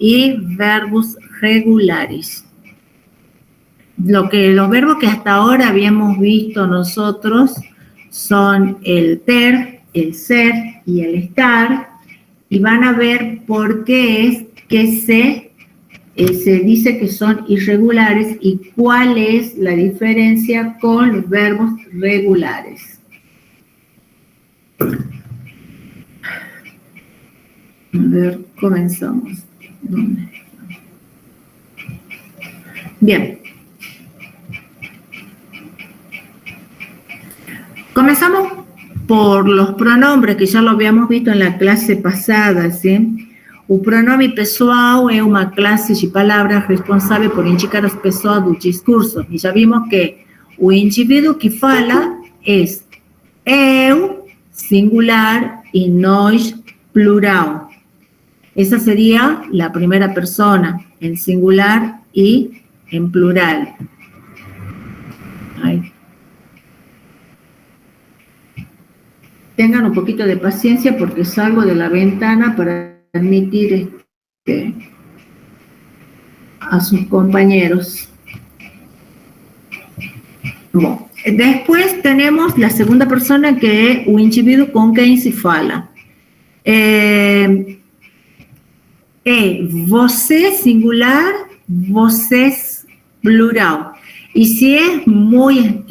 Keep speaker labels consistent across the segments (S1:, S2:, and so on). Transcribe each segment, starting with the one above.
S1: y verbos regulares. Los verbos que hasta ahora habíamos visto nosotros son el ter, el ser y el estar, y van a ver por qué es que se dice que son irregulares y cuál es la diferencia con los verbos regulares. A ver, comenzamos. Bien. Comenzamos por los pronombres, que ya lo habíamos visto en la clase pasada, ¿sí? O pronome pessoal é uma classe de palavras responsável por indicar as pessoas do discurso. E já vimos que o indivíduo que fala é eu, singular, y nós, plural. Esa sería la primera persona, en singular y en plural. Ahí. Tengan un poquito de paciencia porque salgo de la ventana para permitir a sus compañeros. Bueno, después tenemos la segunda persona, que es un individuo con quien se fala. Você singular, vocês plural. Y si es muy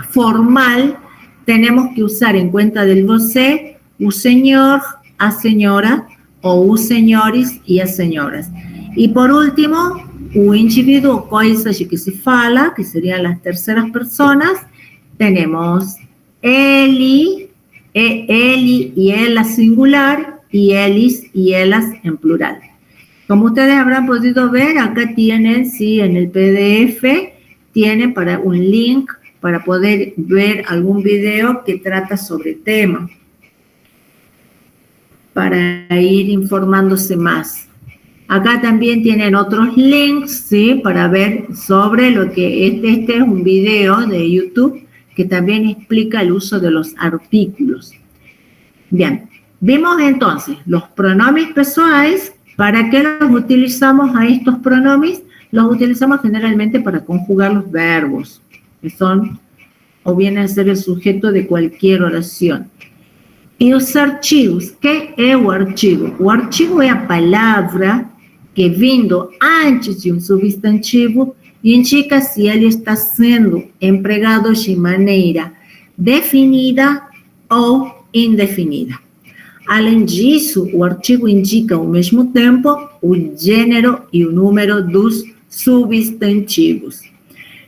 S1: formal, tenemos que usar en cuenta del você, o señor, a señora, o os senhores y as senhoras. Y por último, o indivíduo, coisa de que se fala, que serían las terceras personas, tenemos ele y ela singular, y elis y elas en plural. Como ustedes habrán podido ver, acá tienen, sí, en el PDF, tienen para un link para poder ver algún video que trata sobre el tema, para ir informándose más. Acá también tienen otros links, ¿sí? Para ver sobre lo que este es un video de YouTube que también explica el uso de los artículos. Bien, vimos entonces los pronombres pessoais. ¿Para qué los utilizamos a estos pronombres? Los utilizamos generalmente para conjugar los verbos, que son o vienen a ser el sujeto de cualquier oración. E os artigos, que é o artigo? O artigo é a palavra que, vindo antes de um substantivo, indica se ele está sendo empregado de maneira definida ou indefinida. Além disso, o artigo indica ao mesmo tempo o gênero e o número dos substantivos.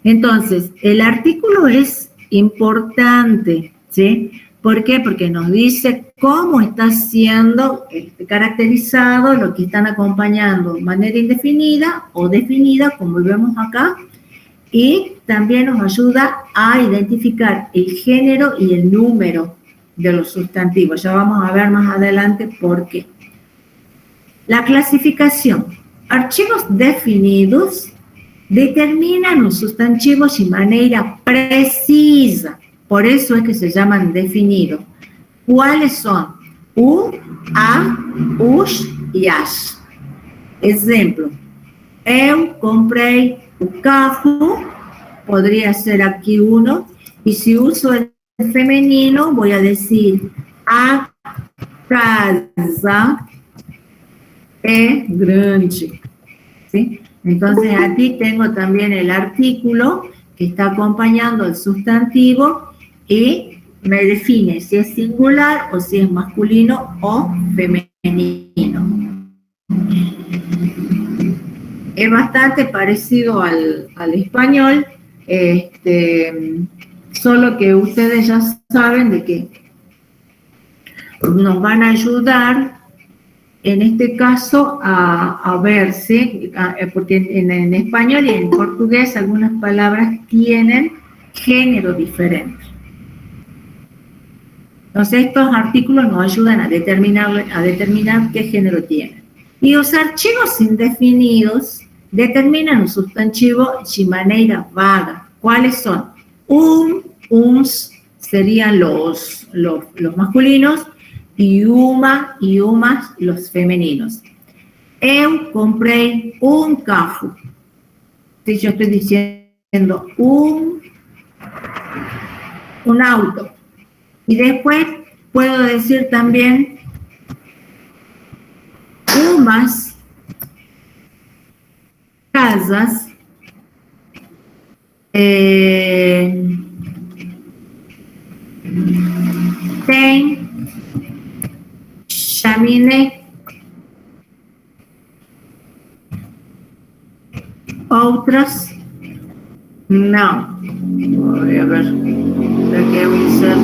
S1: Entonces, el artículo es importante, ¿sí? ¿Por qué? Porque nos dice cómo está siendo caracterizado lo que están acompañando de manera indefinida o definida, como vemos acá, y también nos ayuda a identificar el género y el número de los sustantivos. Ya vamos a ver más adelante por qué. La clasificación. Archivos definidos determinan los sustantivos de manera precisa. Por eso es que se llaman definidos. ¿Cuáles son? U, a, us y as. Ejemplo. Eu comprei o carro. Podría ser aquí uno. Y si uso el femenino, voy a decir a casa é grande. ¿Sí? Entonces aquí tengo también el artículo que está acompañando al sustantivo y me define si es singular o si es masculino o femenino. Es bastante parecido al español, solo que ustedes ya saben de que nos van a ayudar en este caso a verse, porque en español y en portugués algunas palabras tienen género diferente. Entonces estos artículos nos ayudan a determinar qué género tienen. Y los archivos indefinidos determinan un sustantivo de manera vaga. ¿Cuáles son? Uns serían los masculinos, y uma y umas los femeninos. Eu comprei un carro. Si yo estoy diciendo un auto. Y después puedo decir también umas casas tem chaminé. Otras no. Voy a ver. Aqui voy a hacer.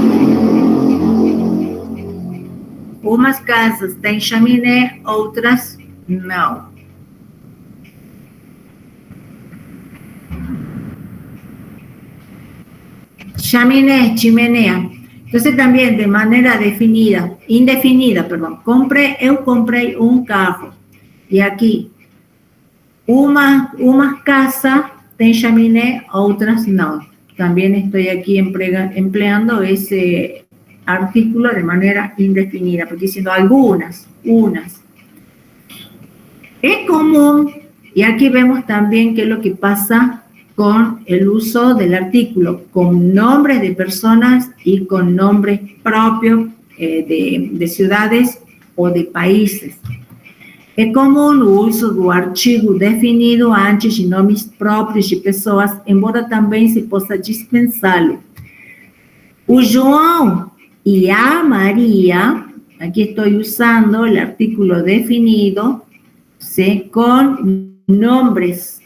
S1: Umas casas têm chaminé, outras não. Chaminé, chimenea. Entonces también de manera indefinida, perdón. Eu comprei un carro. Y aquí, umas casas têm chaminé, otras no. También estoy aquí empleando ese artículo de manera indefinida, porque diciendo algunas, unas. Es común, y aquí vemos también qué es lo que pasa con el uso del artículo, con nombres de personas y con nombres propios de ciudades o de países. É comum o uso do artigo definido antes de nomes próprios de pessoas, embora também se possa dispensá-lo. O João y a María, aquí estoy usando el artículo definido, ¿sí? con nombres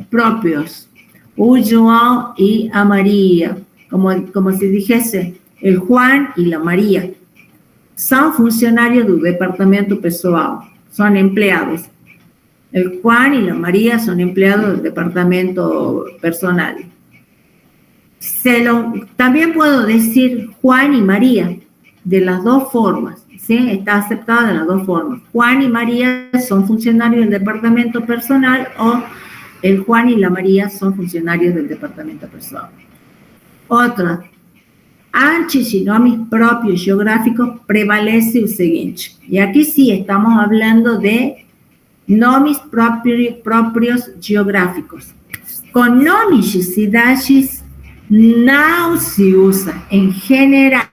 S1: propios. O João y a María, como si dijese el Juan y la María. Son funcionarios del departamento pessoal, son empleados. El Juan y la María son empleados del departamento personal. También puedo decir Juan y María, de las dos formas, ¿sí? Está aceptado de las dos formas. Juan y María son funcionarios del departamento personal o el Juan y la María son funcionarios del departamento personal. Otra, antes de nomes próprios geográficos prevalece o seguinte. Y aquí sí estamos hablando de nomes próprios geográficos. Con nomes de cidades não se usa, em geral.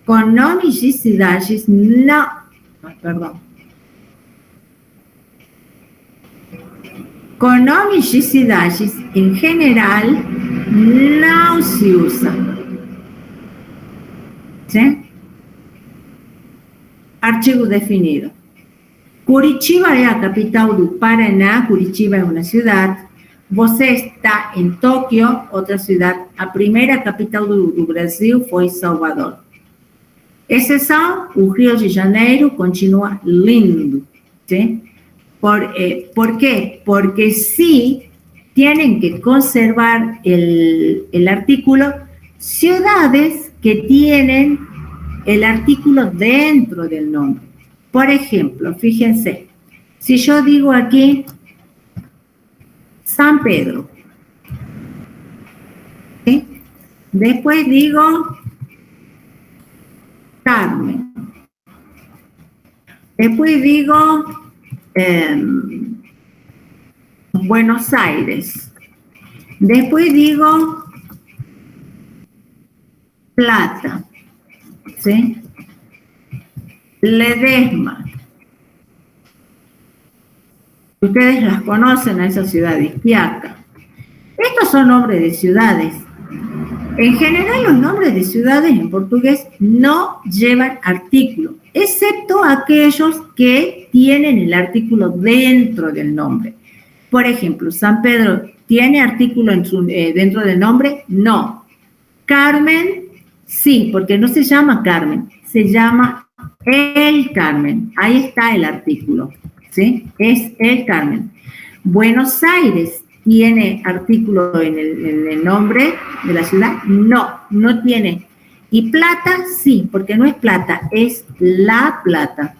S1: Com nomes de cidades, não. Perdão. Com nomes de cidades, em geral, não se usa. ¿Sí? Artigo definido. Curitiba é a capital do Paraná. Curitiba é uma cidade. Você está em Tóquio, outra cidade. A primeira capital do Brasil foi Salvador. Exceção, o Rio de Janeiro continua lindo. ¿Sí? ¿Por qué? Porque sí tienen que conservar el artículo ciudades que tienen el artículo dentro del nombre. Por ejemplo, fíjense, si yo digo aquí San Pedro, ¿sí? Después digo Carmen, después digo Buenos Aires, después digo Plata, ¿sí? Ledesma. Ustedes las conocen a esas ciudades, Quiaca. Estos son nombres de ciudades. En general, los nombres de ciudades en portugués no llevan artículo, excepto aquellos que tienen el artículo dentro del nombre. Por ejemplo, San Pedro, ¿tiene artículo dentro del nombre? No. Carmen, sí, porque no se llama Carmen, se llama El Carmen. Ahí está el artículo, ¿sí? Es El Carmen. Buenos Aires, ¿tiene artículo en el nombre de la ciudad? No, no tiene. Y Plata, sí, porque no es Plata, es La Plata.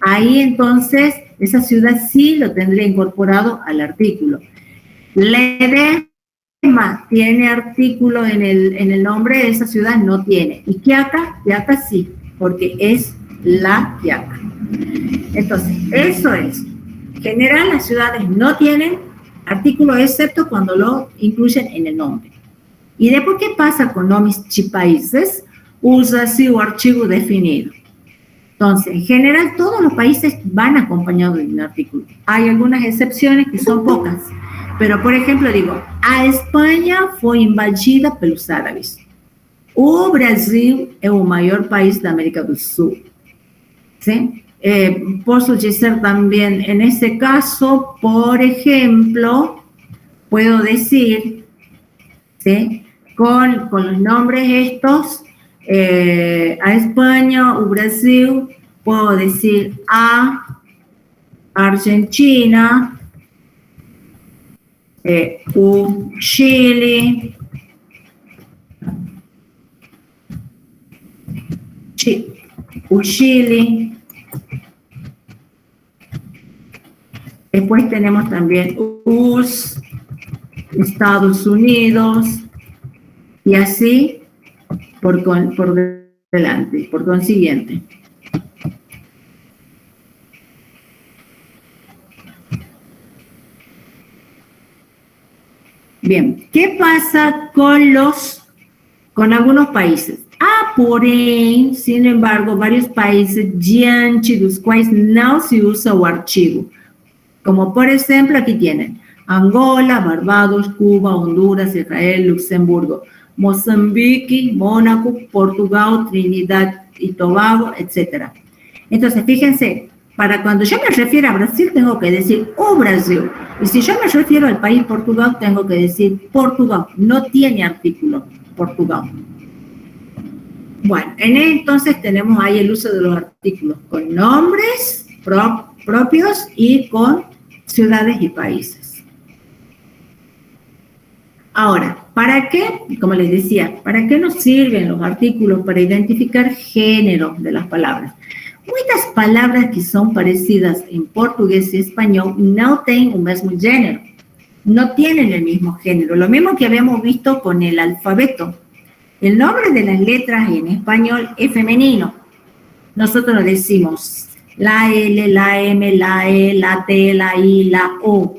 S1: Ahí entonces, esa ciudad sí lo tendría incorporado al artículo. Ledesma tiene artículo en el nombre, de esa ciudad no tiene. Y Quiaca sí, porque es La Quiaca. Entonces, eso es. En general, las ciudades no tienen artículo excepto cuando lo incluyen en el nombre. E depois, ¿qué pasa con nomes de países? Usa-se o artigo definido. Entonces, en general, todos los países van acompañados de un artículo. Hay algunas excepciones que son pocas, pero, por ejemplo, digo, a Espanha foi invadida pelos árabes. O Brasil é o maior país da América do Sul. ¿Sí? Puedo decir también, en ese caso, por ejemplo, puedo decir, ¿sí? Con los nombres estos, a España o Brasil, puedo decir a Argentina, o Chile, o Chile. Después tenemos también US, Estados Unidos, y así por delante, por consiguiente. Bien, ¿qué pasa con algunos países? Porém, sin embargo, varios países diante dos quais não se usa o artigo. Como por ejemplo, aquí tienen Angola, Barbados, Cuba, Honduras, Israel, Luxemburgo, Mozambique, Mónaco, Portugal, Trinidad y Tobago, etc. Entonces, fíjense, para cuando yo me refiero a Brasil, tengo que decir o Brasil. Y si yo me refiero al país Portugal, tengo que decir Portugal. No tiene artículo Portugal. Bueno, entonces tenemos ahí el uso de los artículos con nombres propios y con ciudades y países. Ahora, ¿para qué? Como les decía, ¿para qué nos sirven los artículos? Para identificar género de las palabras. Muchas palabras que son parecidas en portugués y español no tienen un mismo género, no tienen el mismo género. Lo mismo que habíamos visto con el alfabeto. El nombre de las letras en español es femenino. Nosotros decimos la L, la M, la E, la T, la I, la O.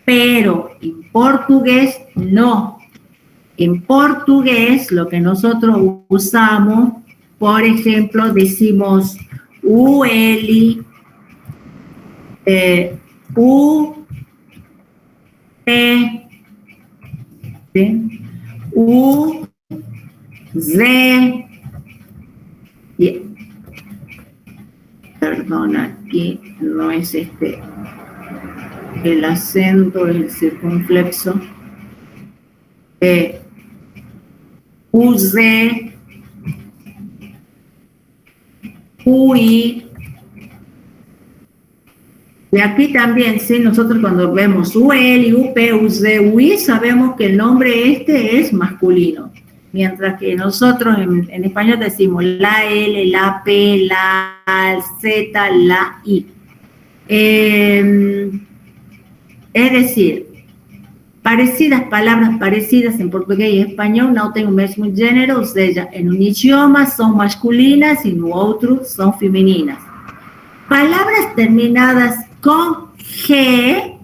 S1: Pero en portugués no. En portugués lo que nosotros usamos, por ejemplo, decimos UL, U, T, ¿sí? U, Z, perdón, aquí no es el acento, es el circunflexo, UZ, UI, y aquí también, sí, nosotros cuando vemos UL, UP, UZ, UI, sabemos que el nombre es masculino. Mientras que nosotros en español decimos la L, la P, la Z, la I. Es decir, palabras parecidas en portugués y español no tienen el mismo género, o sea, en un idioma son masculinas y en otro son femeninas. Palabras terminadas con G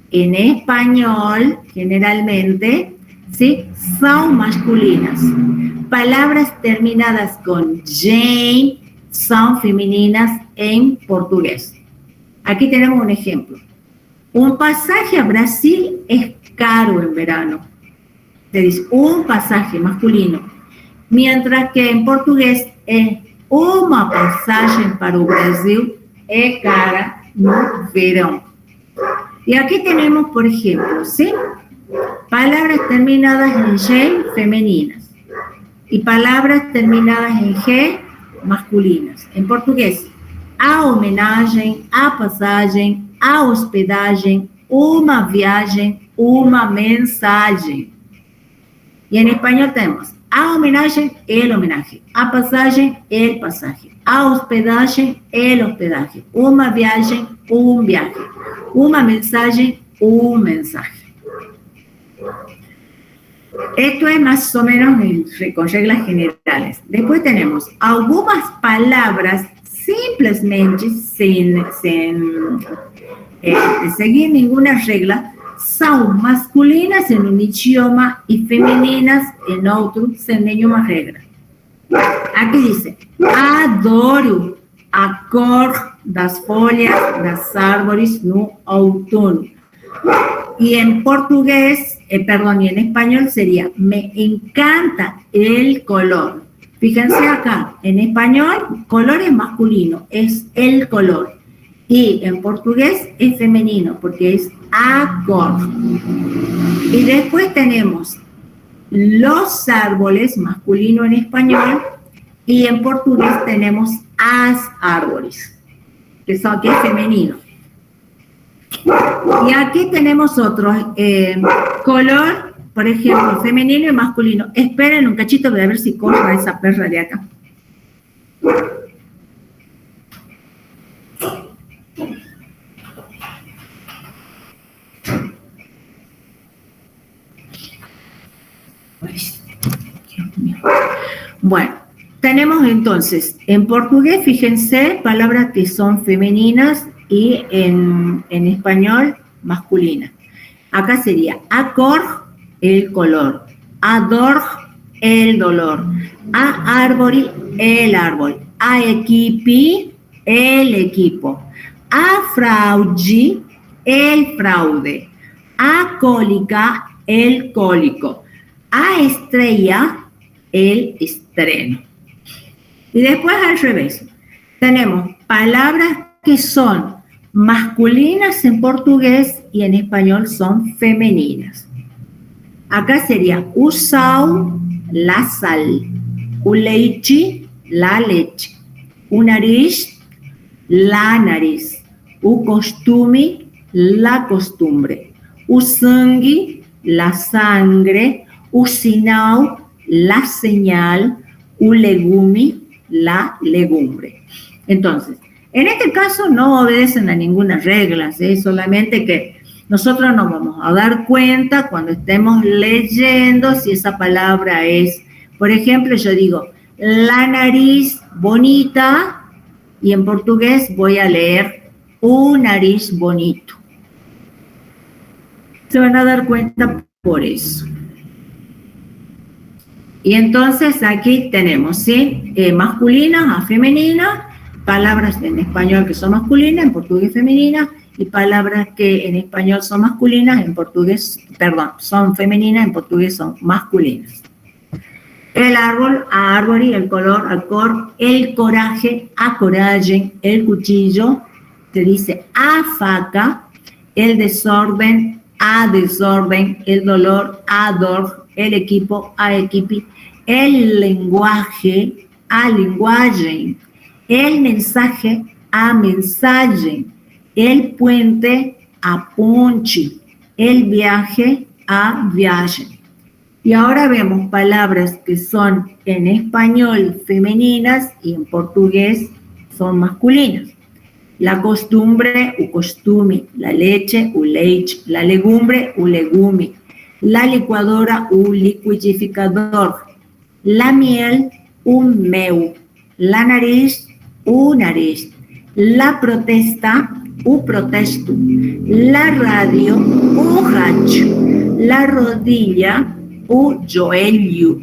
S1: en español, generalmente, ¿sí? Son masculinas. Palabras terminadas con J son femeninas en portugués. Aquí tenemos un ejemplo. Un pasaje a Brasil es caro en verano. Se dice un pasaje masculino. Mientras que en portugués es uma passagem para o Brasil é cara no verão. Y aquí tenemos, por ejemplo, ¿sí? Palabras terminadas en G femeninas y palabras terminadas en G masculinas. En portugués, a homenagem, a passagem, a hospedagem, uma viagem, uma mensagem. Y en español tenemos a homenagem, el homenaje, a passagem, el pasaje, a hospedagem, el hospedaje, uma viagem, un viaje, uma mensagem, un mensaje. Esto es más o menos con reglas generales. Después tenemos algunas palabras simplesmente sem seguir ninguna regla, são masculinas em um idioma e femininas em outro, sem nenhuma regra. Aqui diz, adoro a cor das folhas das árvores no outono. Y en portugués, perdón, y en español sería, me encanta el color. Fíjense acá, en español, color es masculino, es el color. Y en portugués es femenino, porque es a cor. Y después tenemos los árboles, masculino en español, y en portugués tenemos as árboles, que es femenino. Y aquí tenemos otro color, por ejemplo, femenino y masculino. Esperen un cachito para ver si corra esa perra de acá. Bueno, tenemos entonces, en portugués, fíjense, palabras que son femeninas y en español, masculina. Acá sería a cor, el color, a dor, el dolor, a árbol, el árbol, a equipi, el equipo, a fraude, el fraude, a cólica, el cólico, a estrella, el estreno. Y después al revés, tenemos palabras que son masculinas en portugués y en español son femeninas. Acá sería o sal, la sal, o leite, la leche, o nariz, la nariz, o costume, la costumbre, o sangue, la sangre, o sinal, la señal, o legume, la legumbre. Entonces, en este caso no obedecen a ninguna regla, ¿sí? Solamente que nosotros nos vamos a dar cuenta cuando estemos leyendo si esa palabra es, por ejemplo, yo digo, la nariz bonita, y en portugués voy a leer un nariz bonito. Se van a dar cuenta por eso. Y entonces aquí tenemos, ¿sí? Masculina a femenina, palabras en español que son masculinas, en portugués femeninas, y palabras que en español son masculinas, en portugués, perdón, son femeninas, en portugués son masculinas. El árbol, a árbol, el color, a cor, el coraje, a coragem, el cuchillo, se dice a faca, el desorden, a desorden, el dolor, a dor, el equipo, a equipi, el lenguaje, a linguagem, el mensaje, a mensaje, el puente, a ponte, el viaje, a viaje. Y ahora vemos palabras que son en español femeninas y en portugués son masculinas. La costumbre, o costume, la leche, o leite, la legumbre, o legume, la licuadora, o liquidificador, la miel, un mel, la nariz, o nariz, la protesta, o protesto, la radio, o rádio, la rodilla, o joelho,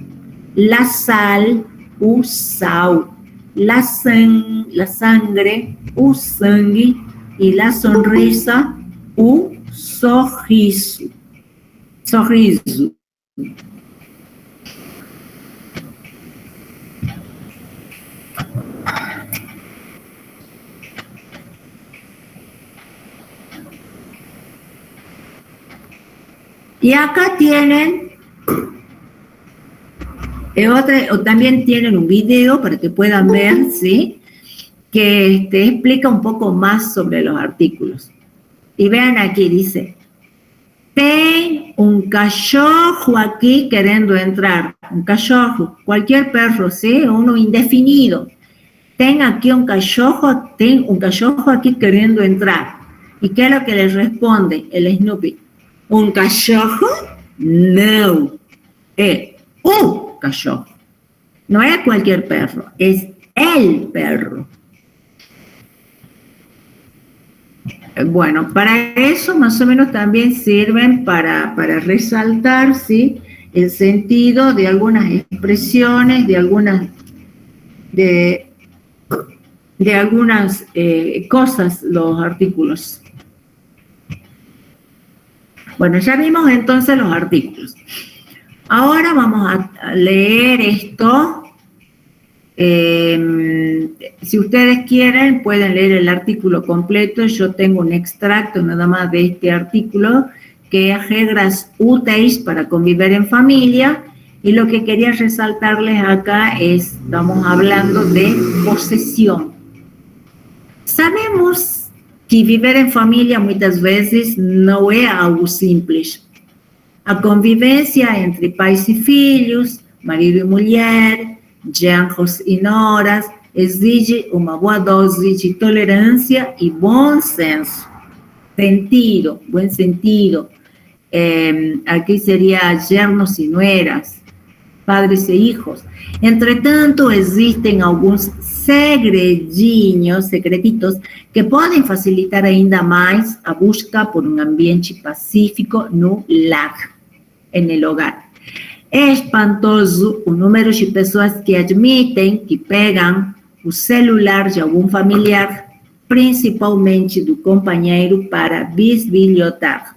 S1: la sal, o sal, la sangre, o sangue, y la sonrisa, o sorriso. Sorriso. Y acá tienen también tienen un video para que puedan ver, ¿sí? Que explica un poco más sobre los artículos. Y vean aquí, dice, tem un cachorro aquí queriendo entrar. Un cachorro, cualquier perro, ¿sí? Uno indefinido. Ten aquí un cachorro aquí queriendo entrar. ¿Y qué es lo que le responde el Snoopy? ¿Un cachorro? No. Un cachorro. No es cualquier perro, es el perro. Bueno, para eso más o menos también sirven para resaltar, ¿sí?, el sentido de algunas expresiones, de algunas cosas, los artículos. Bueno, ya vimos entonces los artículos. Ahora vamos a leer esto. Si ustedes quieren, pueden leer el artículo completo. Yo tengo un extracto nada más de este artículo, que es reglas útiles para convivir en familia. Y lo que quería resaltarles acá es, estamos hablando de posesión. Sabemos que viver em família muitas vezes não é algo simples. A convivência entre pais e filhos, marido e mulher, genros e noras, exige uma boa dose de tolerância e bom senso. Sentido, buen sentido. Aquí sería yernos y nueras, padres e hijos. Entretanto, existem alguns segredinhos, secretitos, que podem facilitar ainda mais a busca por um ambiente pacífico no lar, en hogar. É espantoso o número de pessoas que admitem que pegam o celular de algum familiar, principalmente do companheiro, para bisbilhotar.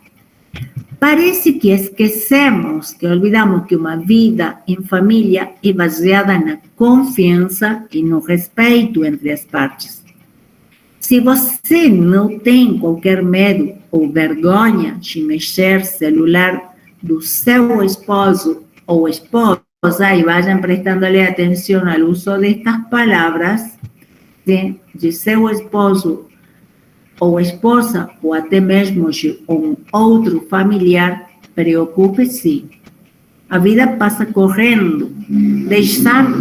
S1: Parece que esquecemos, que olvidamos que uma vida em família é baseada na confiança e no respeito entre as partes. Se você não tem qualquer medo ou vergonha de mexer celular do seu esposo ou esposa, e vayan prestándole atención al uso de estas palabras, de seu esposo ou esposa, ou até mesmo de um outro familiar, preocupe-se. A vida passa correndo.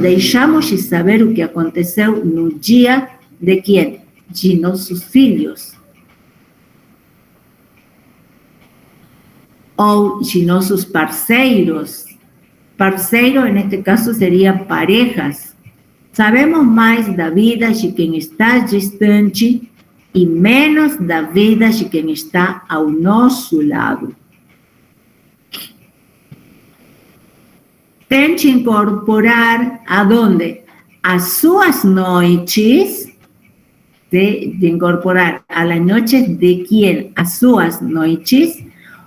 S1: Deixamos de saber o que aconteceu no dia de quem? De nossos filhos. Ou de nossos parceiros. Parceiro, en este caso, serían parejas. Sabemos mais da vida de quem está distante e menos da vida de quem está ao nosso lado. Tente incorporar aonde? As suas noites, de incorporar a las noches de quem? As suas noites,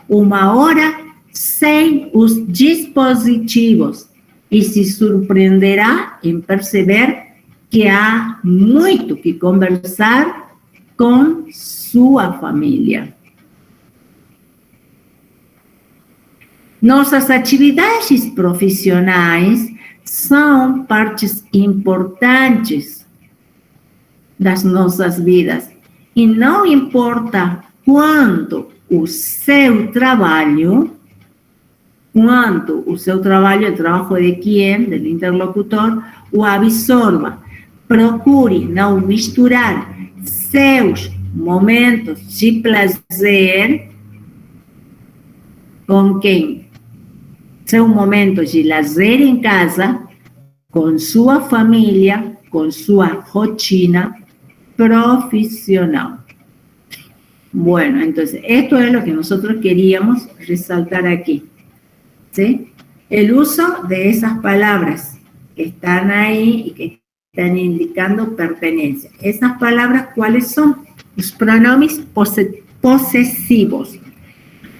S1: uma hora sem os dispositivos, e se surpreenderá em perceber que há muito que conversar com sua família. Nossas atividades profissionais são partes importantes das nossas vidas, e não importa quanto o seu trabalho, el trabajo de quien, del interlocutor, o absorba. Procure não misturar seus momentos de prazer com quem? Seu momento de lazer em casa, com sua família, com sua rotina profesional. Bueno, entonces, esto es lo que nosotros queríamos resaltar aquí. ¿Sí? El uso de esas palabras que están ahí y que están indicando pertenencia. Esas palabras, ¿cuáles son? Los pronombres posesivos.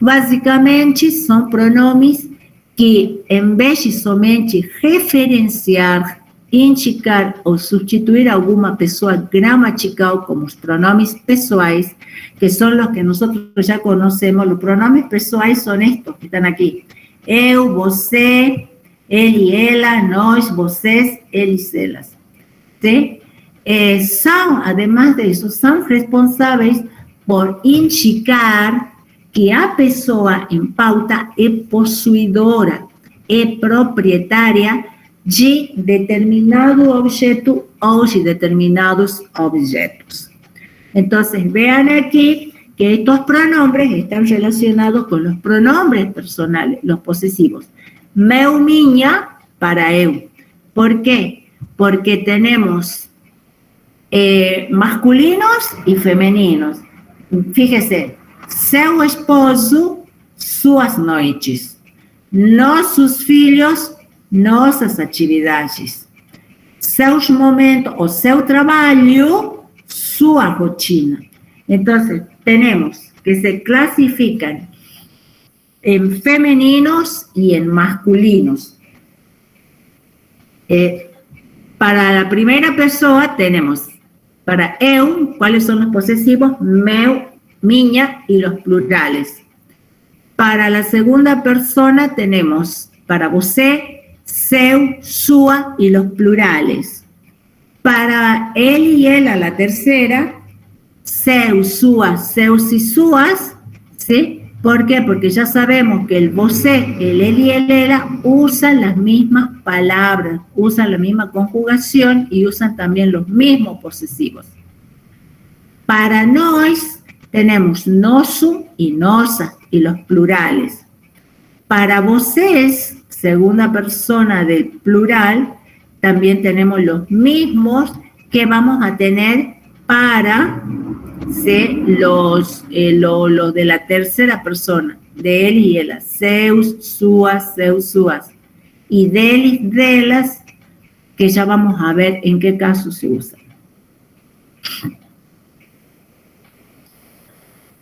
S1: Básicamente, son pronombres que, en vez de somente referenciar, indicar ou substituir alguma pessoa gramatical, como os pronombres pessoais, que são os que nós já conhecemos. Os pronombres pessoais são estes que estão aqui. Eu, você, ele, ela, nós, vocês, eles, elas. ¿Sí? São, además disso, são responsáveis por indicar que a pessoa em pauta é possuidora, é proprietária de determinado objeto ou de determinados objetos. Entonces, vean aquí que estos pronombres están relacionados con los pronombres personales, los posesivos. Meu, minha, para eu. ¿Por qué? Porque tenemos masculinos y femeninos. fíjese, seu esposo, suas noites. Nossos filhos, nossas atividades. Seus momentos o seu trabalho, sua rotina. Entonces, tenemos que se clasifican en femeninos y en masculinos. Para la primera persona tenemos, para eu, ¿cuáles son los posesivos? Meu, minha y los plurales. Para la segunda persona tenemos, para você, seu, sua y los plurales. Para él y ela, la tercera, seu, sua, seus y suas, ¿sí? ¿Por qué? Porque ya sabemos que el você, el él y el ela usan las mismas palabras, usan la misma conjugación y usan también los mismos posesivos. Para nós tenemos nosso y nosa y los plurales. Para vocês, segunda persona del plural, también tenemos los mismos que vamos a tener para los de la tercera persona, de él y ela, seus, suas, seus, suas, y delis, delas, que ya vamos a ver en qué caso se usa.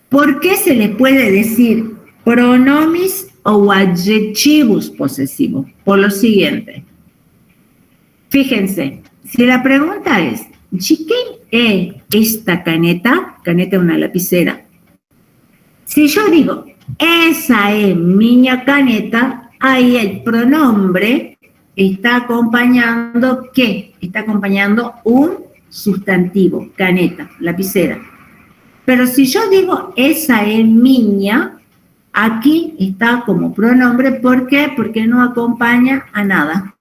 S1: ¿Por qué se le puede decir pronomes o adjetivos posesivos? Por lo siguiente. Fíjense, si la pregunta es, ¿de quién es esta caneta? Caneta es una lapicera. Si yo digo, esa es miña caneta, ahí el pronombre está acompañando, ¿qué? Está acompañando un sustantivo, caneta, lapicera. Pero si yo digo, esa es miña, aquí está como pronombre. ¿Por qué? Porque no acompaña a nada.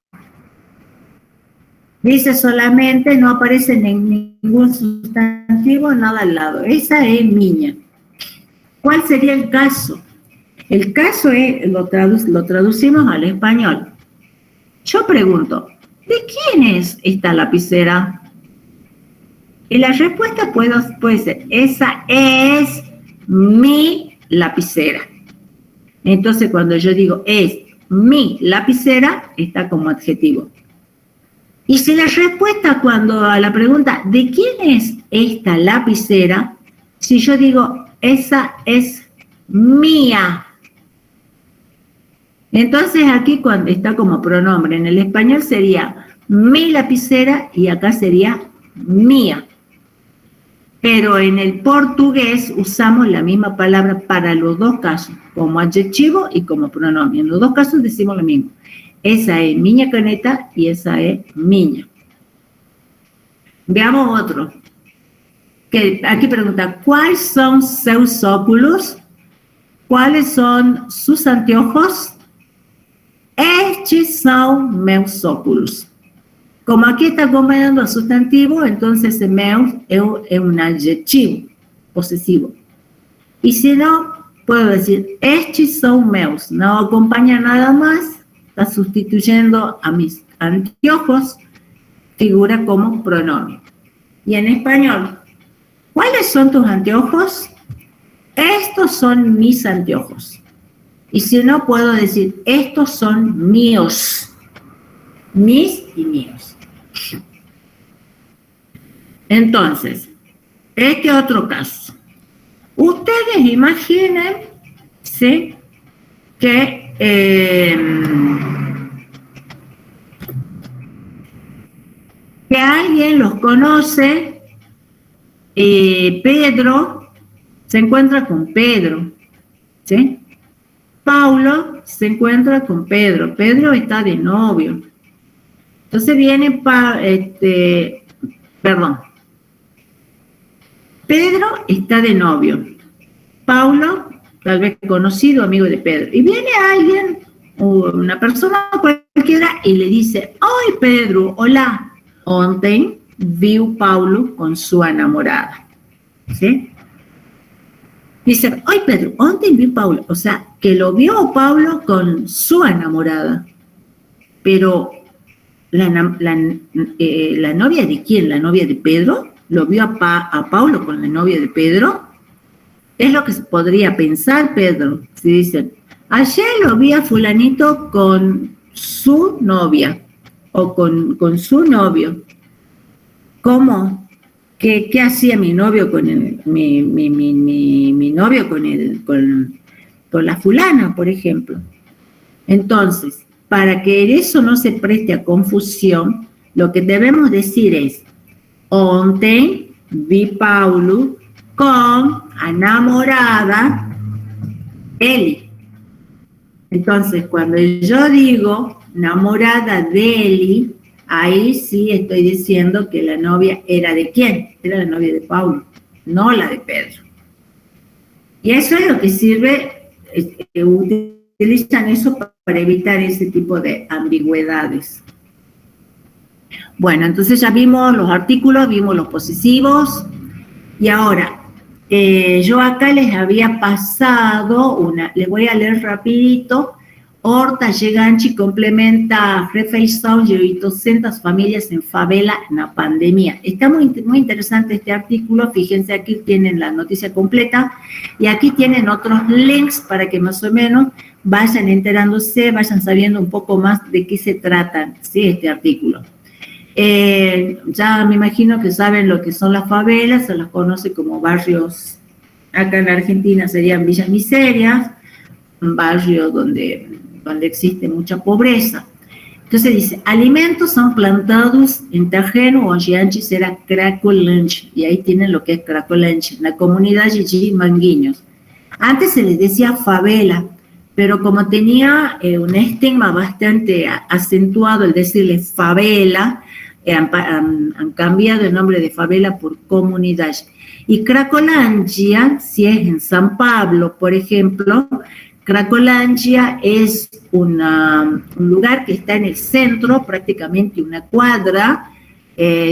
S1: Dice solamente, no aparece ningún sustantivo, nada al lado. Esa es miña. ¿Cuál sería el caso? El caso es, lo traducimos al español. Yo pregunto, ¿de quién es esta lapicera? Y la respuesta puede ser, esa es mi lapicera. Entonces, cuando yo digo es mi lapicera, está como adjetivo. Y si la respuesta cuando a la pregunta, ¿de quién es esta lapicera? Si yo digo, esa es mía. Entonces aquí cuando está como pronombre, en el español sería mi lapicera y acá sería mía. Pero en el portugués usamos la misma palabra para los dos casos, como adjetivo y como pronombre. En los dos casos decimos lo mismo. Esa es miña caneta y esa es miña. Veamos otro. Que aquí pregunta, ¿cuáles son seus óculos? ¿Cuáles son sus anteojos? Estes son meus óculos. Como aquí está acompañando al sustantivo, entonces el meus es un adjetivo posesivo. Y si no, puedo decir, estes son meus. No acompaña nada más, está sustituyendo a mis anteojos, figura como pronombre. Y en español, ¿cuáles son tus anteojos? Estos son mis anteojos. Y si no, puedo decir, estos son míos. Mis y míos. Entonces, este otro caso. Ustedes imaginen, ¿sí?, que alguien los conoce, Pedro se encuentra con Pedro, ¿sí? Paulo se encuentra con Pedro. Pedro está de novio. Entonces viene Pedro está de novio. Paulo, tal vez conocido, amigo de Pedro. Y viene alguien, una persona cualquiera, y le dice, ¡ay, Pedro, hola! Ontem viu Paulo con su enamorada. ¿Sí? Dice, ¡ay, Pedro, ontem viu Paulo! O sea, que lo vio Paulo con su enamorada. Pero la novia de quién, la novia de Pedro, lo vio a Paulo con la novia de Pedro. Es lo que se podría pensar, Pedro, si dicen, ayer lo vi a fulanito con su novia o con su novio. ¿Cómo? ¿Qué hacía mi novio con mi novio con la fulana, por ejemplo? Entonces, para que eso no se preste a confusión, lo que debemos decir es, ontem vi Paulo con enamorada Eli. Entonces, cuando yo digo enamorada de Eli, ahí sí estoy diciendo que la novia era ¿de quién? Era la novia de Paulo, no la de Pedro. Y eso es lo que sirve, utilizan eso para evitar ese tipo de ambigüedades. Bueno, entonces ya vimos los artículos, vimos los posesivos, y ahora, yo acá les había pasado les voy a leer rapidito. Horta Giganchi complementa refeição de 800 familias en favela en la pandemia. Está muy interesante este artículo, fíjense, aquí tienen la noticia completa y aquí tienen otros links para que más o menos vayan enterándose, vayan sabiendo un poco más de qué se trata, ¿sí? Este artículo. Ya me imagino que saben lo que son las favelas, se las conoce como barrios, acá en la Argentina serían villas miserias, un barrio donde existe mucha pobreza. Entonces dice, alimentos son plantados en terreno onde antes era Cracolândia, y ahí tienen lo que es Cracolândia, la comunidad de Manguinhos. Antes se les decía favela, pero como tenía un estigma bastante acentuado el decirle favela, han cambiado el nombre de favela por comunidad. Y Cracolândia, si es en San Pablo, por ejemplo, Cracolândia es un lugar que está en el centro, prácticamente una cuadra,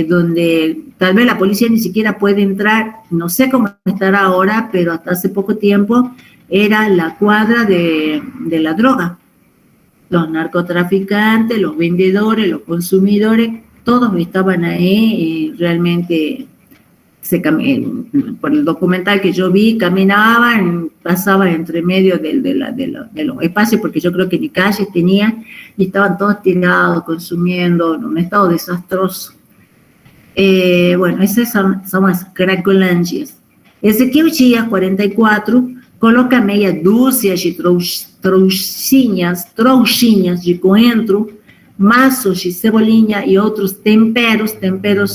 S1: donde tal vez la policía ni siquiera puede entrar, no sé cómo estará ahora, pero hasta hace poco tiempo era la cuadra de la droga. Los narcotraficantes, los vendedores, los consumidores, todos estaban ahí, realmente por el documental que yo vi, caminaban, pasaban entre medio de los espacios, porque yo creo que ni calles tenían, y estaban todos tirados, consumiendo, en un estado desastroso. Bueno, esas son las Cracolândias. Ezequiel Dias, 44, coloca meia dúzia de trouxinhas de coentro, maços de cebolinha e outros temperos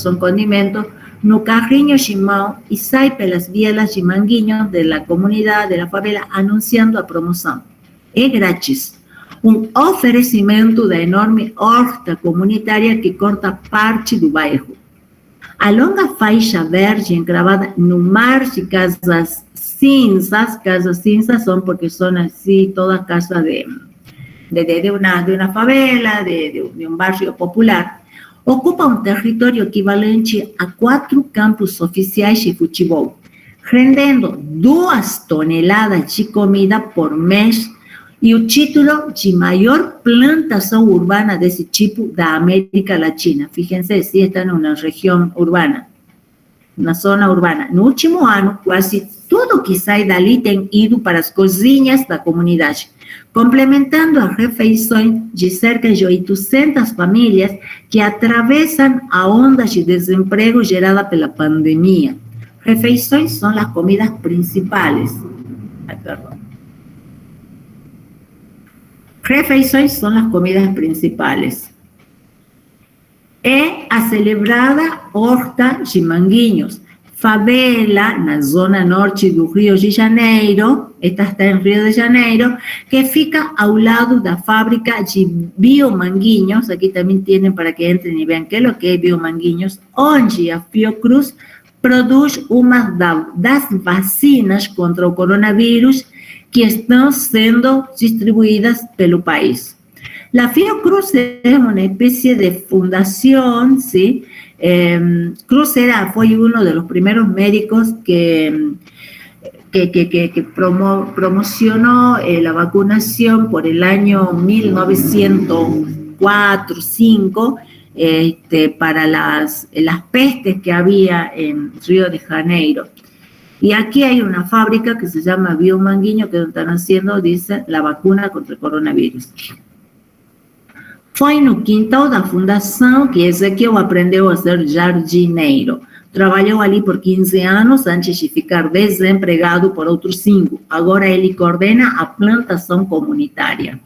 S1: são condimentos, no carrinho de mão e sai pelas vielas de Manguinhos de la comunidade, de la favela, anunciando a promoção. É grátis. Um oferecimento da enorme horta comunitária que corta parte do bairro. A longa faixa verde encravada no mar de casas cinzas são porque são assim todas casas de una favela, de un barrio popular, ocupa un territorio equivalente a 4 campos oficiais de futebol, rendendo 2 toneladas de comida por mês e o título de maior plantação urbana desse tipo da América Latina. Fíjense, si está en una región urbana, una zona urbana. No último ano, quase tudo que sai dali tem ido para as cozinhas da comunidade, complementando as refeições de cerca de 800 famílias que atravessam a onda de desemprego gerada pela pandemia. Refeições são as comidas principais. Refeições são as comidas principais. É a celebrada Horta de Manguinhos, favela na zona norte do Rio de Janeiro, esta está em Rio de Janeiro, que fica ao lado da fábrica de Biomanguinhos, aqui também tem para que entrem e vejam que é o que é Biomanguinhos, onde a Fiocruz produz uma das vacinas contra o coronavírus que estão sendo distribuídas pelo país. La Fiocruz es una especie de fundación, ¿sí? Cruz fue uno de los primeros médicos que promocionó la vacunación por el año 1904-5 para las pestes que había en Río de Janeiro. Y aquí hay una fábrica que se llama Biomanguinho, que están haciendo, dice, la vacuna contra el coronavirus. Foi no quintal da fundação que Ezequiel aprendeu a ser jardineiro. Trabalhou ali por 15 anos antes de ficar desempregado por outros 5. Agora ele coordena a plantação comunitária.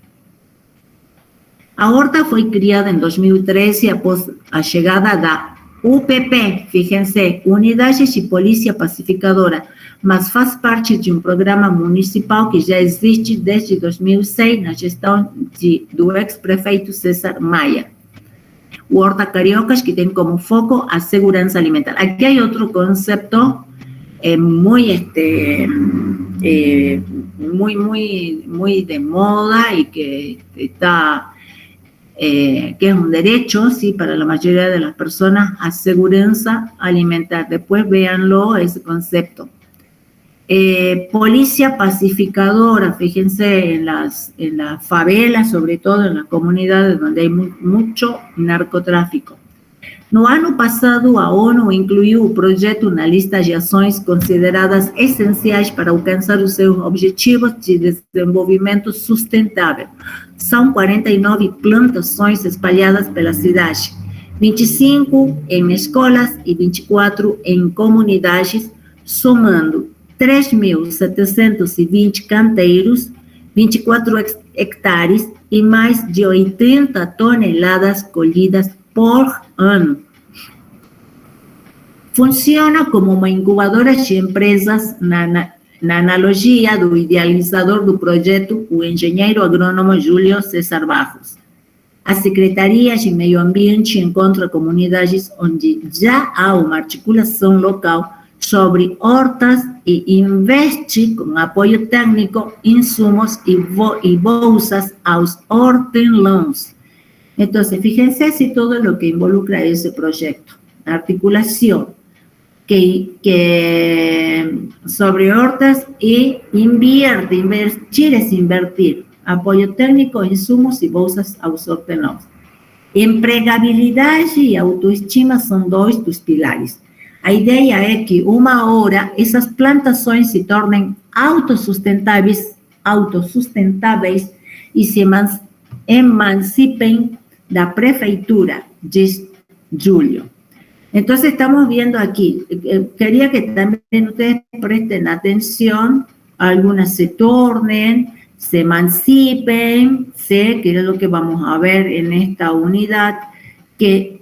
S1: A horta foi criada em 2013 após a chegada da UPP, fíjense, Unidade de Polícia Pacificadora, mas faz parte de um programa municipal que já existe desde 2006 na gestão do ex-prefeito César Maia. O Horta Cariocas, que tem como foco a segurança alimentar. Aqui há outro conceito muy de moda y que está que es un derecho, sí, para la mayoría de las personas, aseguranza alimentar. Después véanlo, ese concepto. Policía pacificadora, fíjense en las favelas, sobre todo en las comunidades donde hay mucho narcotráfico. No ano passado, a ONU incluiu o projeto na lista de ações consideradas essenciais para alcançar os seus objetivos de desenvolvimento sustentável. São 49 plantações espalhadas pela cidade, 25 em escolas e 24 em comunidades, somando 3.720 canteiros, 24 hectares e mais de 80 toneladas colhidas por ano. Funciona como uma incubadora de empresas na analogia do idealizador do projeto, o engenheiro agrônomo Júlio César Barros. A Secretaria de Meio Ambiente encontra comunidades onde já há uma articulação local sobre hortas e investe com apoio técnico, insumos e bolsas aos hortelãos. Entonces, fíjense si todo lo que involucra ese proyecto, articulación, que sobre hortas y invertir es invertir, apoyo técnico, insumos y bolsas aos hortelãos. Empregabilidade e autoestima são dois dos pilares. A ideia é que uma hora essas plantações se tornem autossustentáveis e se emancipem da prefeitura, diz Júlio. Entonces estamos viendo aquí, quería que también ustedes presten atención, algunas se tornen, se emancipen, ¿sí? Que es lo que vamos a ver en esta unidad, que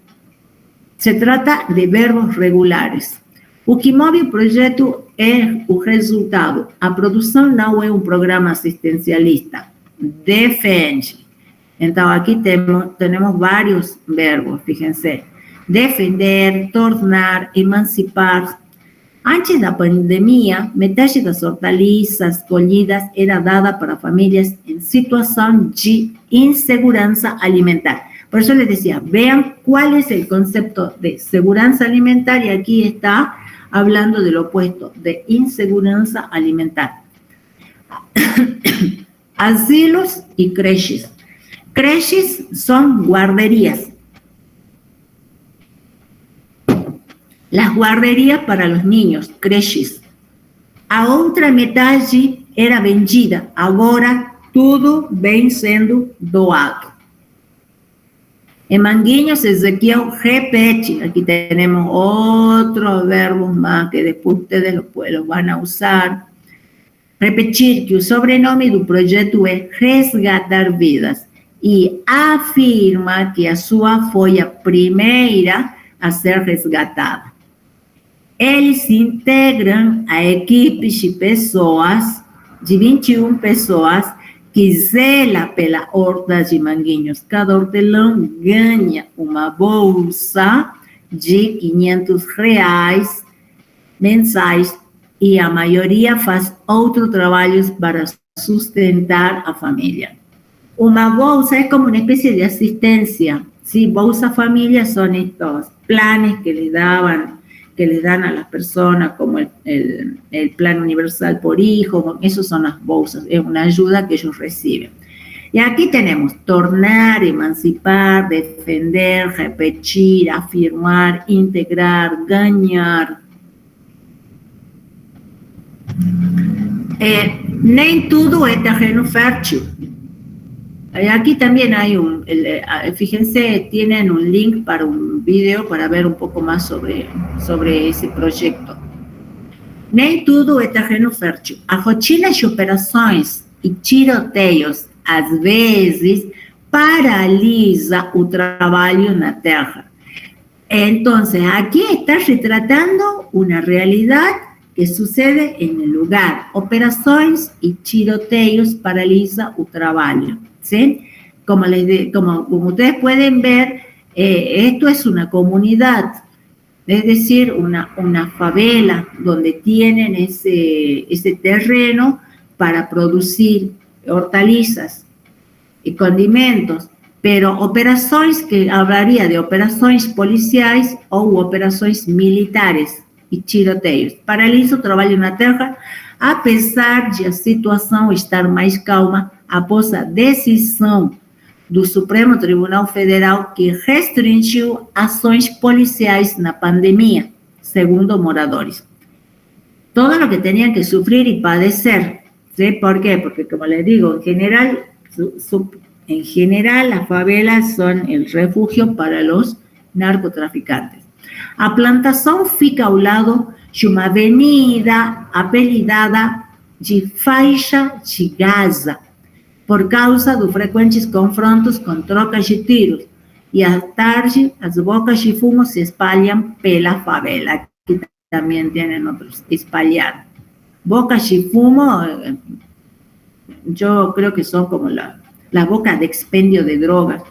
S1: se trata de verbos regulares. O que move o projeto é o resultado. A produção não é um programa assistencialista. Defende. Então, aqui temos vários verbos, fíjense. Defender, tornar, emancipar. Antes da pandemia, metade das hortaliças colhidas era dada para famílias em situação de insegurança alimentar. Por eso les decía, vean cuál es el concepto de seguridad alimentaria, y aquí está hablando del opuesto, de inseguridad alimentar. Asilos y creches. Creches son guarderías. Las guarderías para los niños, creches. A outra metade era vendida, agora tudo vem sendo doado. En Manguinhos, Ezequiel repete, aquí tenemos otros verbos más que después ustedes los van a usar. Repetir que o sobrenome do projeto é Resgatar Vidas e afirma que a sua foi a primeira a ser resgatada. Eles se integram a equipes de pessoas, de 21 pessoas, que zela pela horta de Manguinhos. Cada hortelão ganha uma bolsa de R$500 mensais e a maioria faz outros trabalhos para sustentar a família. Uma bolsa é como uma espécie de assistência. Sí, Bolsa Familia son estos planes que les dan a las personas, como el plan universal por hijo, esos son las bolsas, es una ayuda que ellos reciben. Y aquí tenemos tornar, emancipar, defender, repetir, afirmar, integrar, ganar. Nem tudo é terreno fértil. Aquí también hay fíjense, tienen un link para un video para ver un poco más sobre esse projeto. Nem tudo é terreno fértil. A rotina de operações e tiroteios, às vezes, paralisa o trabalho na terra. Entonces, aquí está retratando una realidad que sucede en el lugar. Operaciones y tiroteos paraliza el trabajo, ¿sí? Como ustedes pueden ver, esto es una comunidad, es decir, una favela donde tienen ese terreno para producir hortalizas y condimentos. Pero operações, que hablaria de operações policiais ou operações militares e tiroteios. Paralisa o trabalho na terra, apesar de a situação estar mais calma após a decisão do Supremo Tribunal Federal que restringiu ações policiais na pandemia, segundo moradores. Todo lo que tenían que sufrir y padecer, ¿sí? ¿Por qué? Porque, como les digo, en general, las favelas son el refugio para los narcotraficantes. A plantação fica ao lado de uma avenida apelidada de Faixa de Gaza, por causa dos frequentes confrontos com trocas de tiros. E à tarde, as bocas de fumo se espalham pela favela. Aqui também tem outros espalhados. Bocas de fumo, eu creo que são como la boca de expendio de drogas.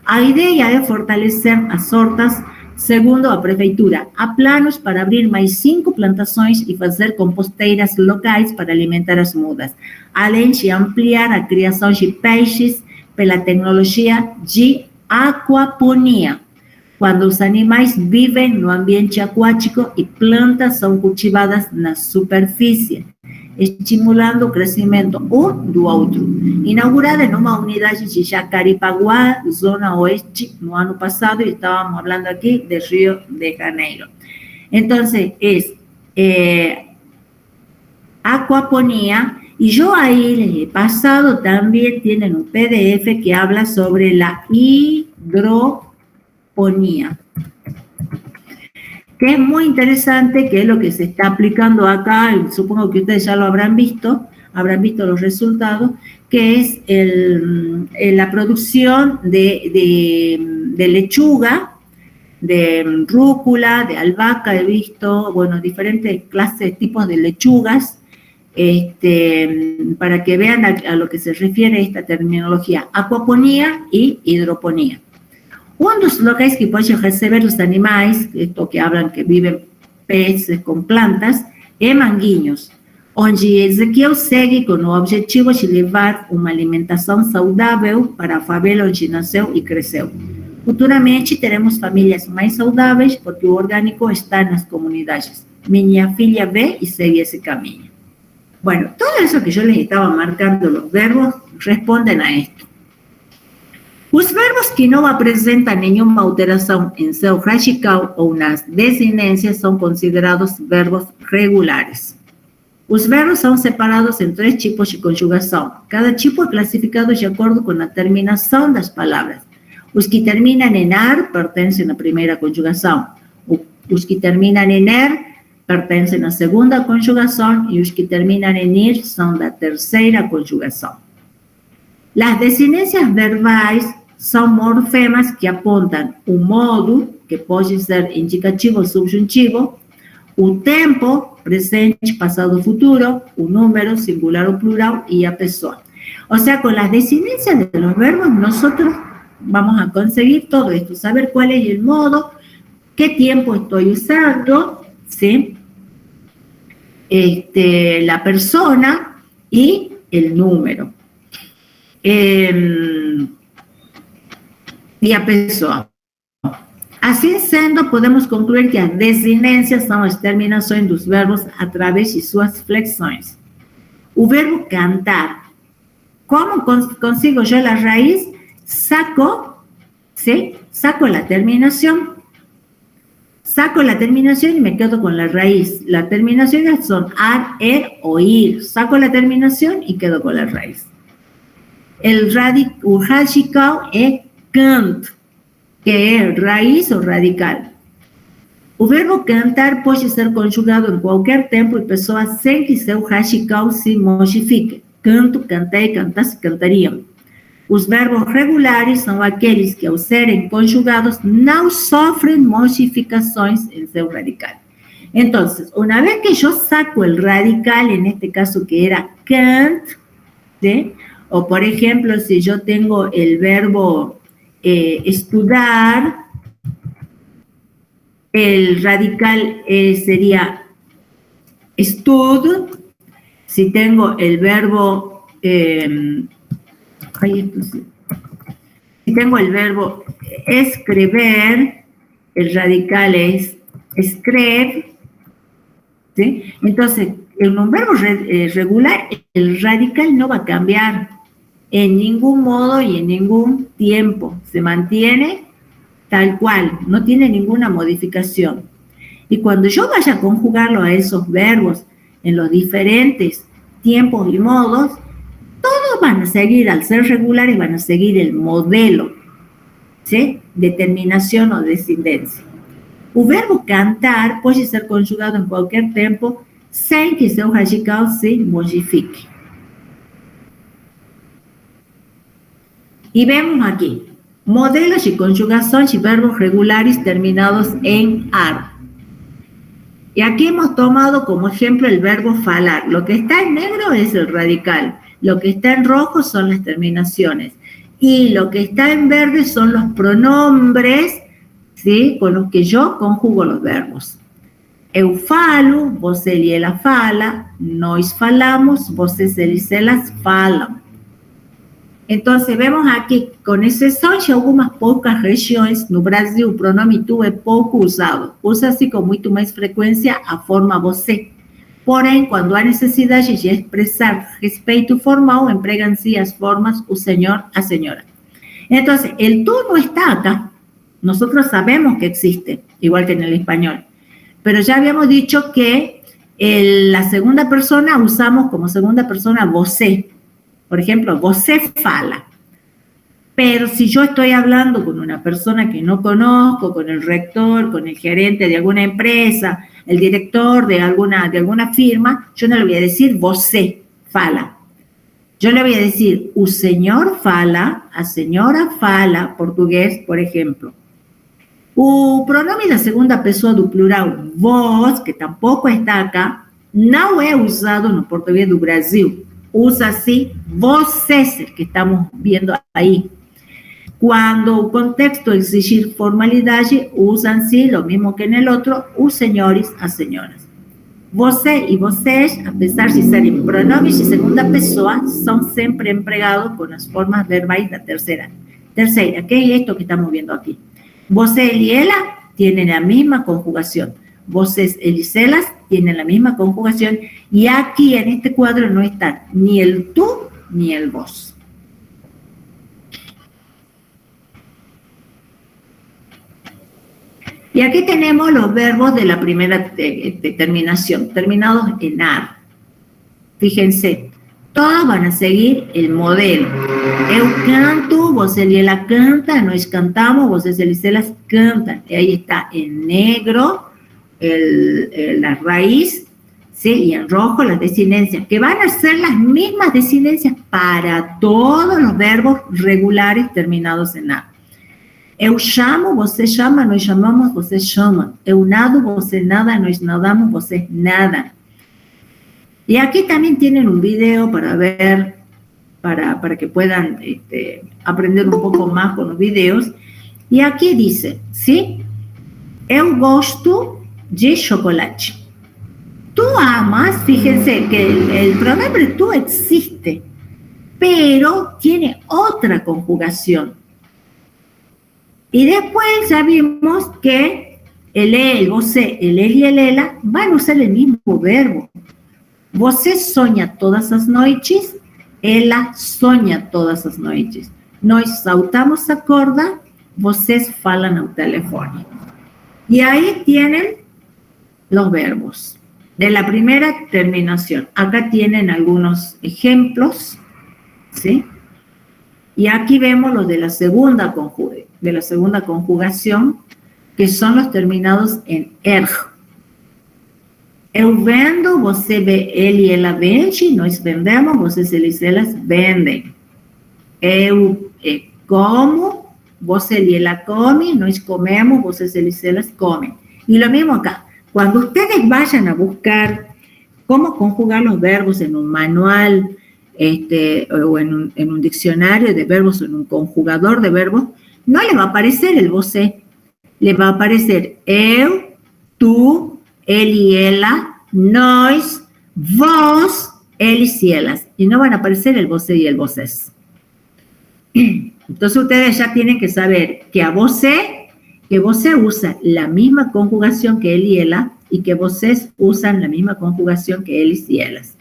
S1: A ideia é fortalecer as hortas, segundo a prefeitura. Há planos para abrir mais 5 plantações e fazer composteiras locais para alimentar as mudas, além de ampliar a criação de peixes pela tecnologia de aquaponia, quando os animais vivem no ambiente aquático e plantas são cultivadas na superfície, estimulando o crescimento um do outro. Inaugurada em uma unidade de Jacarepaguá, zona oeste, no ano passado, e estávamos falando aqui de Rio de Janeiro. Então, aquaponía, y yo ahí les he pasado, también tienen un PDF que habla sobre la hidroponía, que es muy interesante, que es lo que se está aplicando acá, y supongo que ustedes ya lo habrán visto los resultados, que es la producción de lechuga, de rúcula, de albahaca, he visto, bueno, diferentes clases, tipos de lechugas, para que vean a lo que se refiere esta terminología, aquaponía y hidroponía. Um dos locais que pode receber os animais, esto que hablan que viven peces com plantas, é Manguinhos, onde Ezequiel segue com o objetivo de levar uma alimentação saudável para a favela onde nasceu e cresceu. Futuramente teremos famílias mais saudáveis porque o orgânico está nas comunidades. Minha filha vê e segue esse caminho. Bueno, todo eso que yo les estaba marcando, los verbos, responden a esto. Os verbos que não apresentam nenhuma alteração em seu radical ou nas desinências são considerados verbos regulares. Os verbos são separados em 3 tipos de conjugação. Cada tipo é classificado de acordo com a terminação das palavras. Os que terminam em ar pertencem à primeira conjugação. Os que terminam em er pertencem à segunda conjugação e os que terminam em ir são da terceira conjugação. As desinências verbais são morfemas que apontam o modo, que pode ser indicativo ou subjuntivo, o tempo, presente, passado, futuro, o número, singular ou plural, e a pessoa. O sea, con las desinências de los verbos, nosotros vamos a conseguir todo esto, saber cuál es el modo, qué tiempo estoy usando, ¿sí? La persona y el número. E a pessoa. Assim sendo, podemos concluir que as desinências são as terminações dos verbos através de suas flexões. O verbo cantar. Como consigo yo la raíz? Saco, ¿sí? Saco la terminación. Saco la terminación y me quedo con la raíz. Las terminaciones son ar, o ir. Saco la terminación y quedo con la raíz. O radical es cant, que es raíz o radical. O verbo cantar pode ser conjugado em qualquer tempo e pessoa sem que seu radical se modifique. Canto, cantei, cantasse, cantariam. Os verbos regulares são aqueles que, ao serem conjugados, não sofrem modificações em seu radical. Então, uma vez que eu saco o radical, en este caso que era cant, ¿sí? O por ejemplo, si yo tengo el verbo estudar, el radical sería estud. Si tengo el verbo, si tengo el verbo escribir, el radical es escribe, ¿sí? Entonces, en un verbo regular, el radical no va a cambiar en ningún modo y en ningún tiempo. Se mantiene tal cual, no tiene ninguna modificación. Y cuando yo vaya a conjugarlo a esos verbos en los diferentes tiempos y modos, todos van a seguir, al ser regulares, van a seguir el modelo, ¿sí? De terminación o descendencia. O verbo cantar puede ser conjugado en cualquier tiempo sem que seu radical se modifique. Y vemos aquí, modelos y conjugación de verbos regulares terminados en ar. Y aquí hemos tomado como ejemplo el verbo falar. Lo que está en negro es el radical, lo que está en rojo son las terminaciones, y lo que está en verde son los pronombres, ¿sí? Con los que yo conjugo los verbos. Eu falo, você e ela fala, nós falamos, vocês e elas falam. Entonces, vemos aquí, con exceção de algumas poucas regiões, no Brasil, o pronome tu é pouco usado. Usa-se com muito mais frequência a forma você. Porém, quando há necessidade de expressar respeito formal, empregam-se as formas o senhor, a senhora. Entonces, el tú no está acá. Nosotros sabemos que existe, igual que en el español. Pero ya habíamos dicho que la segunda persona usamos como segunda persona você. Por ejemplo, você fala. Pero si yo estoy hablando con una persona que no conozco, con el rector, con el gerente de alguna empresa, el director de alguna firma, yo no le voy a decir você fala. Yo le voy a decir o senhor fala, a senhora fala, portugués, por ejemplo. O pronome da segunda pessoa do plural, vós, que tampoco está acá, não é usado no português do Brasil. Usa-se vocês, que estamos viendo ahí. Cuando o contexto exigir formalidade, usan-se, lo mismo que en el otro, os senhores, as senhoras. Você e vocês, a pesar de serem pronomes de segunda pessoa, são sempre empregados com as formas verbais da terceira. Terceira, que é esto que estamos viendo aquí. Você y ela tienen la misma conjugación. Vocês y elas tienen la misma conjugación. Y aquí en este cuadro no están ni el tú ni el vos. Y aquí tenemos los verbos de la primera terminación, terminados en ar. Fíjense, todos van a seguir el modelo. Eu canto, você e ela canta, nós cantamos, vocês e elas cantan. Y ahí está en negro la raíz, ¿sí? Y en rojo las desinencias, que van a ser las mismas desinencias para todos los verbos regulares terminados en ar. Eu chamo, você chama, nós chamamos, vocês chamam. Eu nado, você nada, nós nadamos, vocês nadam. Y aquí también tienen un video para ver, para que puedan aprender un poco más con los videos. Y aquí dice, ¿sí? Eu gosto de chocolate. Tú amas, fíjense que el pronombre tú existe, pero tiene otra conjugación. Y después ya vimos que el você, el él y el ela van a usar el mismo verbo. Você sonha todas as noites, ela sonha todas as noites. Nós saltamos a corda, vocês falam ao telefone. Y ahí tienen los verbos de la primera terminación. Acá tienen algunos ejemplos, ¿sí? Y aquí vemos los de la segunda conjugación, que son los terminados en erg. Eu vendo, você ele e ela vende, nós vendemos, vocês eles e elas vendem. Eu como, você ele e ela come, nós comemos, vocês eles e elas comem. Y lo mismo acá. Cuando ustedes vayan a buscar cómo conjugar los verbos en un manual o en un diccionario de verbos o en un conjugador de verbos, no le va a aparecer el você. Le va a aparecer eu, tú, él y ella, nós, vos, eles y elas. Y no van a aparecer el você y el vocés. Entonces ustedes ya tienen que saber que você usa la misma conjugación que él y ella y que vocês usan la misma conjugación que eles y elas.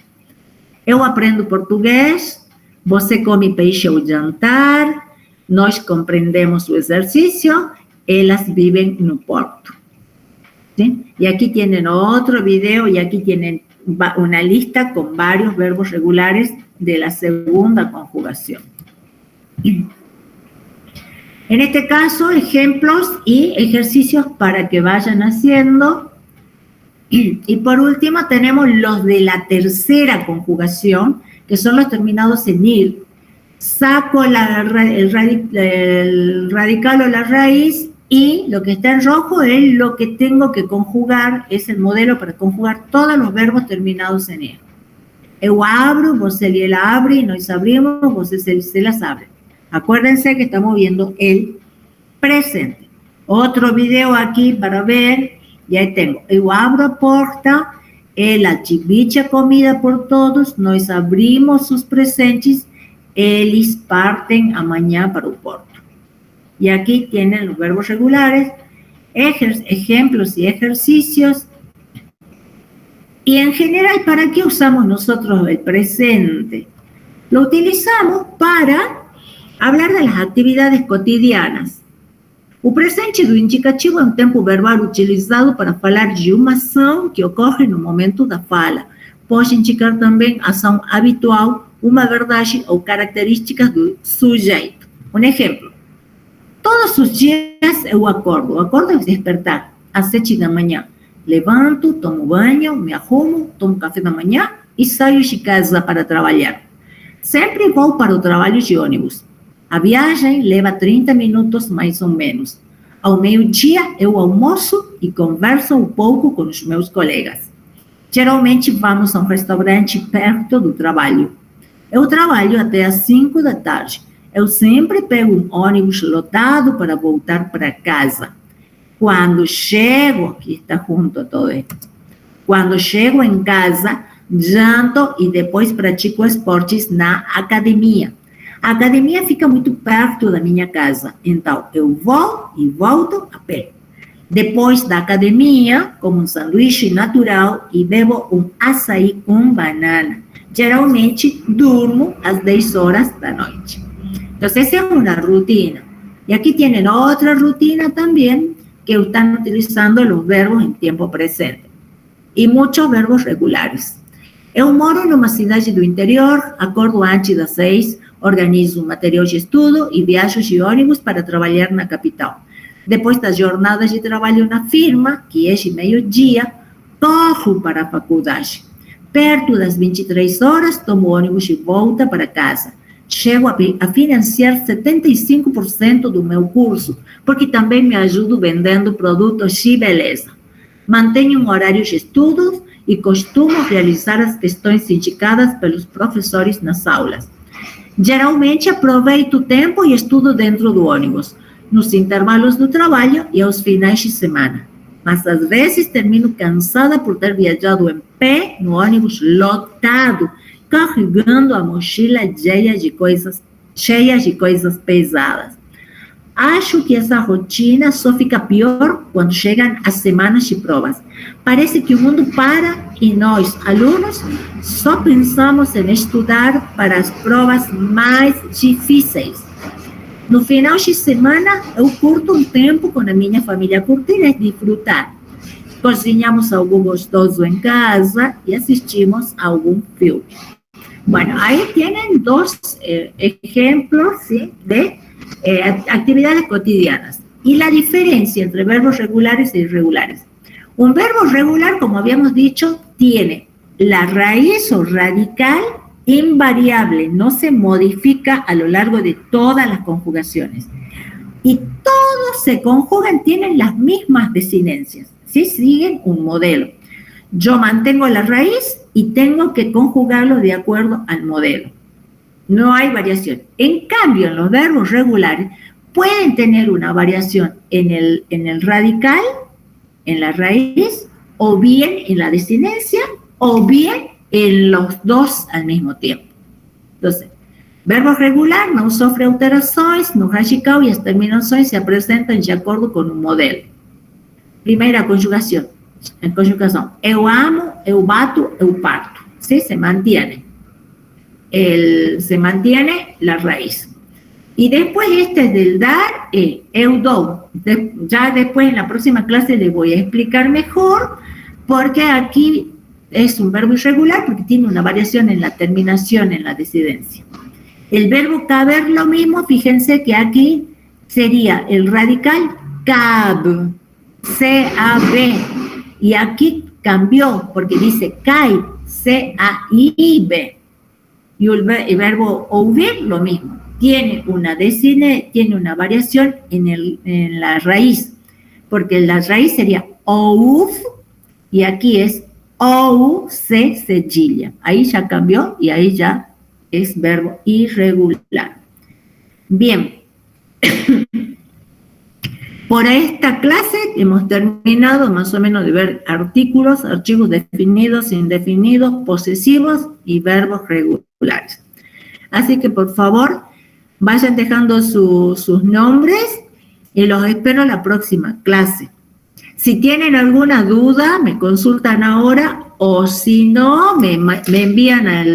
S1: Eu aprendo português, você come peixe ao jantar, nós compreendemos o exercicio, ellas viven en un puerto. ¿Sí? Y aquí tienen otro video y aquí tienen una lista con varios verbos regulares de la segunda conjugación. En este caso, ejemplos y ejercicios para que vayan haciendo. Y por último tenemos los de la tercera conjugación, que son los terminados en ir. Saco el radical o la raíz y lo que está en rojo es lo que tengo que conjugar, es el modelo para conjugar todos los verbos terminados en ir. Eu abro, você e ela abre, nós abrimos, vocês e elas abren. Acuérdense que estamos viendo el presente. Otro video aquí para ver, y ahí tengo. Eu abro a porta, ela divide a comida por todos, nós abrimos sus presentes, eles partem amanhã para o porto. Y aquí tienen los verbos regulares, ejemplos y ejercicios. Y en general, ¿para qué usamos nosotros el presente? Lo utilizamos para hablar de las actividades cotidianas. O presente do indicativo é um tempo verbal utilizado para falar de uma ação que ocorre no momento da fala. Pode indicar também ação habitual, uma verdade ou características do sujeito. Um exemplo. Todos os dias eu acordo. O acordo é despertar às 7 da manhã. Levanto, tomo banho, me arrumo, tomo café da manhã e saio de casa para trabalhar. Sempre vou para o trabalho de ônibus. A viagem leva 30 minutos mais ou menos. Ao meio-dia eu almoço e converso um pouco com os meus colegas. Geralmente vamos a um restaurante perto do trabalho. Eu trabalho até às 5 da tarde. Eu sempre pego um ônibus lotado para voltar para casa. Quando chego, aqui está junto a todo esto. Quando chego em casa, janto e depois pratico esportes na academia. A academia fica muito perto da minha casa, então eu vou e volto a pé. Depois da academia, como um sanduíche natural e bebo um açaí com banana. Geralmente, durmo às 10 horas da noite. Entonces, esa es una rutina. Y aquí tienen otra rutina también que están utilizando los verbos en tiempo presente. Y muchos verbos regulares. Eu moro numa cidade do interior, acordo antes das 6, organizo material de estudo e viajo de ônibus para trabalhar na capital. Depois das jornadas de trabalho na firma, que é de meio-dia, corro para a faculdade. Perto das 23 horas, tomo ônibus de volta para casa. Chego a financiar 75% do meu curso, porque também me ajudo vendendo produtos de beleza. Mantenho um horário de estudos e costumo realizar as questões indicadas pelos professores nas aulas. Geralmente aproveito o tempo e estudo dentro do ônibus, nos intervalos do trabalho e aos finais de semana. Mas às vezes termino cansada por ter viajado em pé no ônibus lotado, carregando a mochila cheia de coisas pesadas. Acho que essa rotina só fica pior quando chegam as semanas de provas. Parece que o mundo para e nós, alunos, só pensamos em estudar para as provas mais difíceis. No final de semana, eu curto um tempo com a minha família. Curtir é desfrutar. Cozinhamos algo gostoso en casa y asistimos a algún film. Bueno, ahí tienen dos ejemplos, ¿sí?, de actividades cotidianas. Y la diferencia entre verbos regulares e irregulares. Un verbo regular, como habíamos dicho, tiene la raíz o radical invariable, no se modifica a lo largo de todas las conjugaciones. Y todos se conjugan, tienen las mismas desinencias, ¿sí? Siguen un modelo. Yo mantengo la raíz y tengo que conjugarlo de acuerdo al modelo. No hay variación. En cambio, en los verbos regulares pueden tener una variación en el radical, en la raíz, o bien en la desinencia, o bien en los dos al mismo tiempo. Entonces, verbo regular não sofre alterações no radical e as terminações se apresentam de acordo com um modelo. Primeira conjugação. Eu amo, eu bato, eu parto. ¿Sí? Se mantiene la raíz. Y después del dar, eu dou. Ya después en la próxima clase les voy a explicar mejor, porque aquí es un verbo irregular, porque tiene una variación en la terminación, en la desinencia. El verbo caber lo mismo, fíjense que aquí sería el radical cab, C-A-B, y aquí cambió, porque dice caib, C-A-I-B. Y el verbo ouvir lo mismo, tiene una variación en la raíz, porque la raíz sería ouv, y aquí es ou-C cedilla. Ahí ya cambió y ahí ya es verbo irregular. Bien. Por esta clase hemos terminado más o menos de ver artículos, archivos definidos, indefinidos, posesivos y verbos regulares. Así que por favor, vayan dejando sus nombres y los espero en la próxima clase. Si tienen alguna duda, me consultan ahora, o si no, me envían al